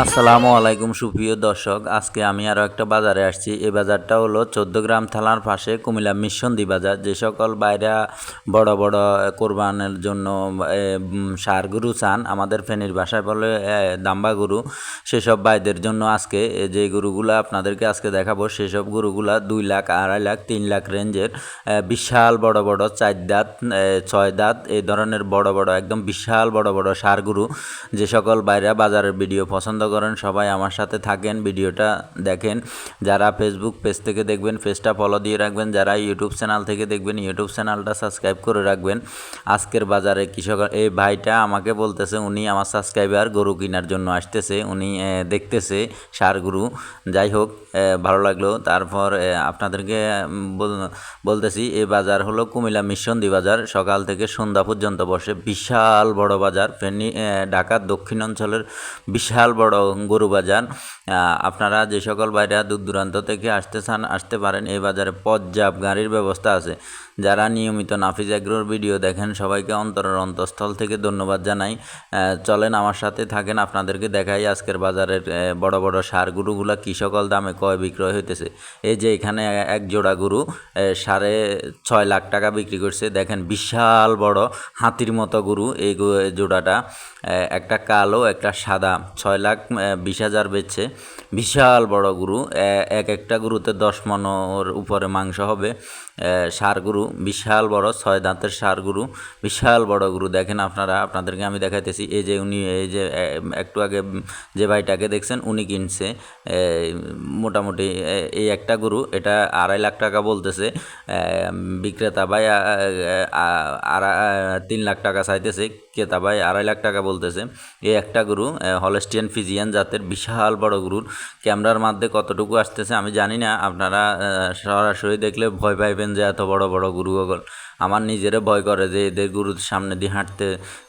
আসসালামু আলাইকুম সুপ্রিয় দর্শক, আজকে আমি আরও একটা বাজারে আসছি। এই বাজারটা হলো 14 গ্রাম থানার পাশে কুমিল্লা মিশনদি বাজার। যে সকল বাইরা বড় বড় কোরবানের জন্য ষাঁড় গরু চান, আমাদের ফেনীর ভাষায় বলে দাম্বা গরু, সেসব ভাইদের জন্য আজকে যে গরুগুলো আপনাদেরকে আজকে দেখাবো, সেসব গরুগুলা 2 লাখ, 2.5 লাখ, 3 লাখ রেঞ্জের বিশাল বড় বড় 4 দাঁত 6 দাঁত এই ধরনের বড় বড় একদম বিশাল বড় বড় ষাঁড় গরু। যে সকল বাইরা বাজারের ভিডিও পছন্দ করেন সবাই আমার সাথে থাকেন, ভিডিওটা দেখেন। যারা ফেসবুক পেজ থেকে দেখবেন পেজটা ফলো দিয়ে রাখবেন, যারা ইউটিউব চ্যানেল থেকে দেখবেন ইউটিউব চ্যানেলটা সাবস্ক্রাইব করে রাখবেন। আজকের বাজারে কৃষক এই ভাইটা আমাকে বলতেছে উনি আমার সাবস্ক্রাইবার, গরু কেনার জন্য আসতেছে, উনি দেখতেছে ষাঁড় গরু। যাই হোক, ভালো লাগলো। তারপর আপনাদেরকে বলতেছি এই বাজার হলো কুমিল্লা মিশনদি বাজার, সকাল থেকে সন্ধ্যা পর্যন্ত বসে। বিশাল বড় বাজার, ফেনী ঢাকার দক্ষিণ অঞ্চলের বিশাল বড় গরু বাজার। আপনারা যে সকল বাইরে দূর দূরান্ত থেকে আসতে চান আসতে পারেন। এই বাজারে পর্যাপ্ত গাড়ির ব্যবস্থা আছে। যারা নিয়মিত নাফিজ এগ্রোর ভিডিও দেখেন সবাইকে অন্তরের অন্তঃস্থল থেকে ধন্যবাদ জানাই। চলেন আমার সাথে থাকেন, আপনাদেরকে দেখাই আজকের বাজারের বড় বড় ষাঁড় গরুগুলা কী সকল দামে ক্রয় বিক্রয় হইতেছে। এই যে এখানে এক জোড়া গরু 6.5 লাখ টাকা বিক্রি করছে। দেখেন বিশাল বড় হাতির মতো গরু এই জোড়াটা, একটা কালো একটা সাদা, 6,20,000 বেচছে। বিশাল বড় গরু, একটা গরুতে 10 মণের উপরে মাংস হবে। ষাঁড় গরু বিশাল বড়, 6 দাঁতের ষাঁড় গরু, বিশাল বড় গরু। দেখেন আপনাদেরকে আমি দেখাইতেছি। এই যে উনি এই যে একটু আগে যে ভাইটাকে দেখছেন উনি কিনছে মোটামুটি এই একটা গরু, এটা 2.5 লাখ টাকা বলতেছে বিক্রেতা ভাই। 3 লাখ টাকা চাইতেছে, ক্রেতা ভাই 2.5 লাখ টাকা বলতেছে। এই একটা গরু হলস্টিয়ান ফিজিয়ান জাতের বিশাল বড় গরুর ক্যামেরার মধ্যে কতটুকু আসতেছে আমি জানি না, আপনারা সরাসরি দেখলে ভয় পাইবেন যে এত বড় বড় গরু। আমার নিজেরে ভয় করে যে এদের গরুর সামনে দিয়ে হাঁটতে।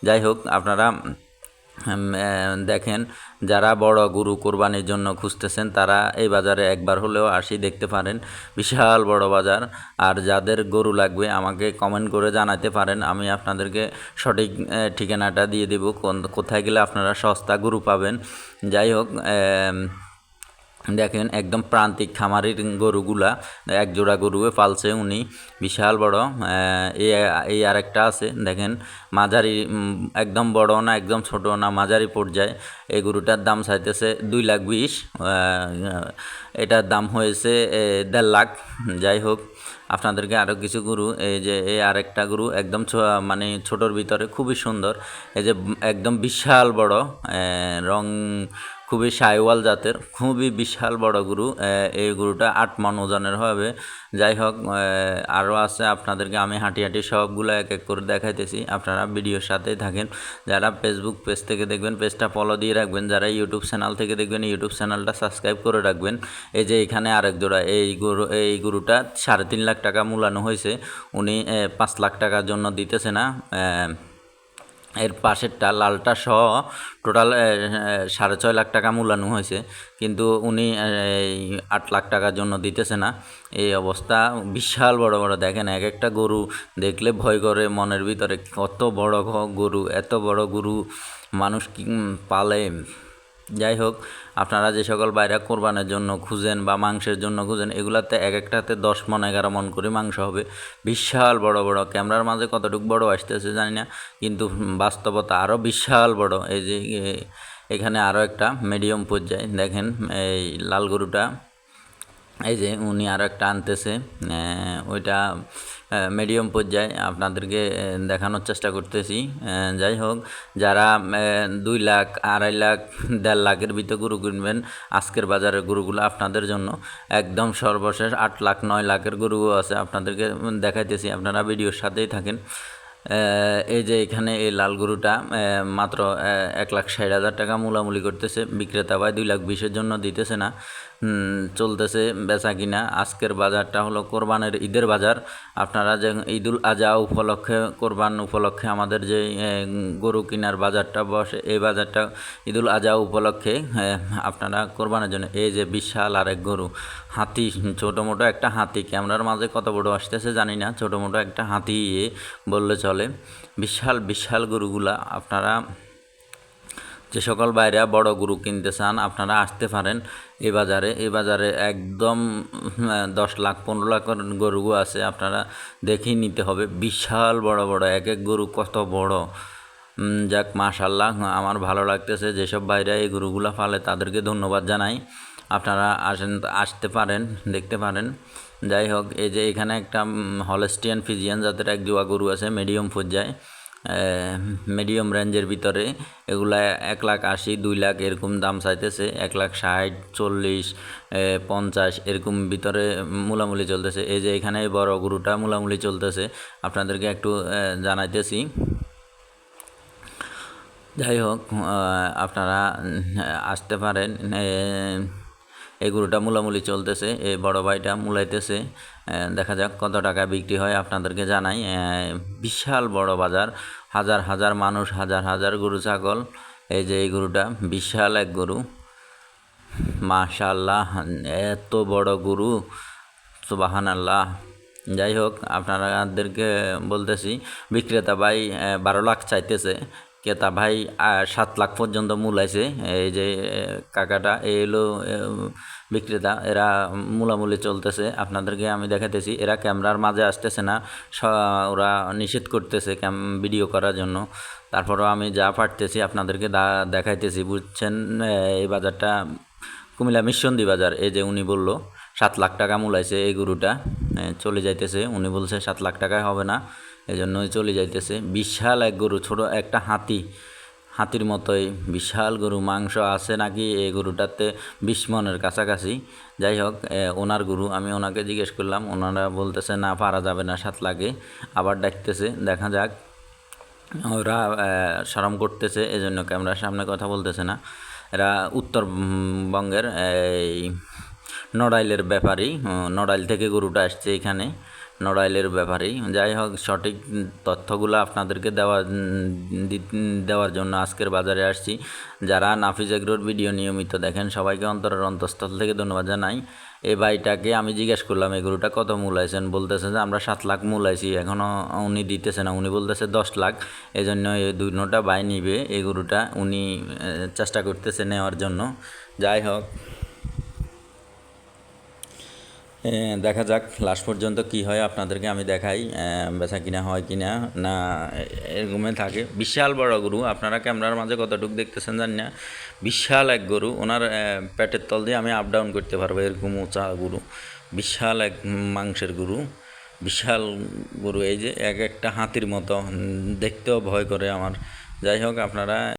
যাই হোক, আপনারা দেখেন, যারা বড় গরু কোরবানির জন্য খুঁজতেছেন তারা এই বাজারে একবার হলেও আসি দেখতে পারেন। বিশাল বড় বাজার। আর যাদের গরু লাগবে আমাকে কমেন্ট করে জানাতে পারেন, আমি আপনাদেরকে সঠিক ঠিকানাটা দিয়ে দেব কোথায় গেলে আপনারা সস্তা গরু পাবেন। যাই হোক, দেখেন একদম প্রান্তিক খামারির গরুগুলা, এক জোড়া গরুয়ে পালছে উনি, বিশাল বড়। এই আরেকটা আছে দেখেন, মাঝারি, একদম বড় না একদম ছোট না, মাঝারি পর্যায়ে। এই গরুটার দাম চাইতেছে 2,20,000, এটার দাম হয়েছে 1.5 লাখ। যাই হোক, আপনাদেরকে আরও কিছু গরু, এই যে এই আরেকটা গরু একদম মানে ছোটোর ভিতরে খুবই সুন্দর। এই যে একদম বিশাল বড়, রং খুবই শাইওয়াল জাতের, খুবই বিশাল বড় গরু। এই গরুটা 8 মণ ওজনের হবে। যাই হোক, আরও আছে, আপনাদেরকে আমি হাঁটি হাঁটি সবগুলো এক এক করে দেখাইতেছি, আপনারা ভিডিওর সাথেই থাকেন। যারা ফেসবুক পেজ থেকে দেখবেন পেজটা ফলো দিয়ে রাখবেন, যারা ইউটিউব চ্যানেল থেকে দেখবেন ইউটিউব চ্যানেলটা সাবস্ক্রাইব করে রাখবেন। এই যে এখানে আরেক জোড়া, এই গরুটা 3.5 লাখ টাকা মূল্যায়ন হয়েছে। উনি 5 লাখ টাকার জন্য দিতেছে না। এর পাশেরটা লালটা সহ টোটাল 6.5 লাখ টাকা মূল্যায়ন হয়েছে, কিন্তু উনি 8 লাখ টাকার জন্য দিতেছে না। এই অবস্থা। বিশাল বড় বড় দেখেন, এক একটা গরু দেখলে ভয় করে মনের ভিতরে, কত বড় গরু, এত বড় গরু মানুষ কি পালে। যাই হোক, আপনারা যে সকল বাইরে কোরবানের জন্য খুঁজেন বা মাংসের জন্য খুঁজেন, এগুলাতে এক একটাতে 10 মণ 11 মণ করে মাংস হবে। বিশাল বড় বড়, ক্যামেরার মাঝে কতটুকু বড় আসতেছে জানি না, কিন্তু বাস্তবতা আরও বিশাল বড়। এই যে এখানে আরও একটা মিডিয়াম পর্যায়ে দেখেন, এই লাল গরুটা এই যে উনি আর একটা আনতেছে, ওইটা মিডিয়াম পর্যায়ে আপনাদেরকে দেখানোর চেষ্টা করতেছি। যাই হোক, যারা 2 লাখ, 2.5 লাখ, 1.5 লাখের ভিতরে গরু কিনবেন, আজকের বাজারের গরুগুলো আপনাদের জন্য একদম সর্বশেষ 8 লাখ, 9 লাখের গরুও আছে, আপনাদেরকে দেখাইতেছি, আপনারা ভিডিওর সাথেই থাকেন। এই যে এখানে এই লাল গরুটা মাত্র 1,60,000 টাকা মূলামূলি করতেছে বিক্রেতা ভাই, 2,20,000 জন্য দিতেছে না। চলতেছে বেচা কিনা। আজকের বাজারটা হলো কোরবানের ঈদের বাজার। আপনারা যে ঈদুল আজহা উপলক্ষে, কোরবান উপলক্ষে আমাদের যে গরু কেনার বাজারটা বসে, এই বাজারটা ঈদুল আজহা উপলক্ষে আপনারা কোরবানের জন্য। এই যে বিশাল আরেক গরু, হাতি, ছোটো মোটো একটা হাতি, ক্যামেরার মাঝে কত বড় আসতেছে জানি না, ছোটো মোটো একটা হাতি বললে চলে। বিশাল বিশাল গরুগুলা, আপনারা যে সকল বাইরে বড় গরু কিনতে চান আপনারা আসতে পারেন এই বাজারে। এই বাজারে একদম 10 লাখ, 15 লাখের গরু আছে, আপনারা দেখেই নিতে হবে। বিশাল বড় বড় এক এক গরু কত বড়। যাক, মাশাল্লাহ, আমার ভালো লাগতেছে। যেসব বাইরে এই গরুগুলা ফালে তাদেরকে ধন্যবাদ জানাই। আপনারা আসতে পারেন, দেখতে পারেন। যাই হোক, এই যে এখানে একটা হলস্টিয়ান ফিজিয়ান জাতের এক জোড়া গরু আছে, মিডিয়াম পর্যায়ে, মিডিয়াম রেঞ্জের ভিতরে। এগুলা 1,80,000, 2 লাখ এরকম দাম চাইতেছে। 1,60,000, 40, 50 এরকম ভিতরে মূলামূলি চলতেছে। এই যে এখানে বড় গরুটা মূলামূলি চলতেছে, আপনাদেরকে একটু জানাইতেছি। যাই হোক, আপনারা আসতে পারেন। এই গরুটা মূলামূলি চলতেছে, এই বড় ভাইটা মূলাইতেছে। দেখা যাক কত টাকা বিক্রি হয়, আপনাদেরকে জানাই। বিশাল বড় বাজার, হাজার হাজার মানুষ, হাজার হাজার গরু ছাগল। এই যে এই গরুটা বিশাল এক গরু, মাশাআল্লাহ, এত বড় গরু, সুবহানাল্লাহ। যাই হোক, আপনাদেরকে বলতেছি, বিক্রেতা ভাই 12 লাখ চাইতেছে, ক্রেতা ভাই 7 লাখ পর্যন্ত মূলাইছে। এই যে কাকাটা, এই হলো বিক্রেতা, এরা মূলামূলি চলতেছে। আপনাদেরকে আমি দেখাতেছি, এরা ক্যামেরার মাঝে আসতেছে না, ওরা নিষেধ করতেছে ভিডিও করার জন্য। তারপরেও আমি যা পারতেছি আপনাদেরকে দেখাইতেছি, বুঝছেন। এই বাজারটা কুমিল্লা মিশন্দি বাজার। এই যে উনি বলল 7 লাখ টাকা মূলাইছে এই গরুটা, চলে যাইতেছে। উনি বলছে 7 লাখ টাকায় হবে না, এই জন্যই চলে যাইতেছে। বিশাল এক গরু, ছোট একটা হাতি, হাতির মতোই বিশাল গরু। মাংস আছে নাকি এই গরুটাতে 20 মনের কাছাকাছি। যাই হোক, ওনার গরু, আমি ওনাকে জিজ্ঞেস করলাম, ওনারা বলতেছে না, পারা যাবে না 7 লাখে। আবার ডাকতেছে, দেখা যাক। ওরা শরম করতেছে, এজন্য ক্যামেরার সামনে কথা বলতেছে না। এরা উত্তরবঙ্গের এই নড়াইলের ব্যাপারী, নড়াইল থেকে গরুটা আসছে এখানে, নড়াইলের ব্যাপারী। যাই হোক, সঠিক তথ্যগুলো আপনাদেরকে দেওয়ার জন্য আজকের বাজারে আসছি। যারা নাফিজ এগ্রোর ভিডিও নিয়মিত দেখেন সবাইকে অন্তরের অন্তঃস্থল থেকে ধন্যবাদ জানাই। এই ভাইটাকে আমি জিজ্ঞেস করলাম এই গরুটা কত মূলাইছেন, বলতেছে যে আমরা 7 লাখ মূলাইছি, এখনও উনি দিতেছে না, উনি বলতেছে 10 লাখ। এই জন্য এই 2টা ভাই নিবে এই গরুটা, উনি চেষ্টা করতেছে নেওয়ার জন্য। যাই হোক, দেখা যাক লাস্ট পর্যন্ত কি হয়, আপনাদেরকে আমি দেখাই বেচা কিনা হয় কিনা না এরকমই থাকে। বিশাল বড় গরু, আপনারা ক্যামেরার মাঝে কতটুকু দেখতেছেন জানি না। বিশাল এক গরু, ওনার পেটের তল দিয়ে আমি আপ ডাউন করতে পারবো, এরকম উঁচা গরু। বিশাল এক মাংসের গরু, বিশাল গরু। এই যে এক একটা হাতির মতো, দেখতেও ভয় করে আমার। যাই হোক, আপনারা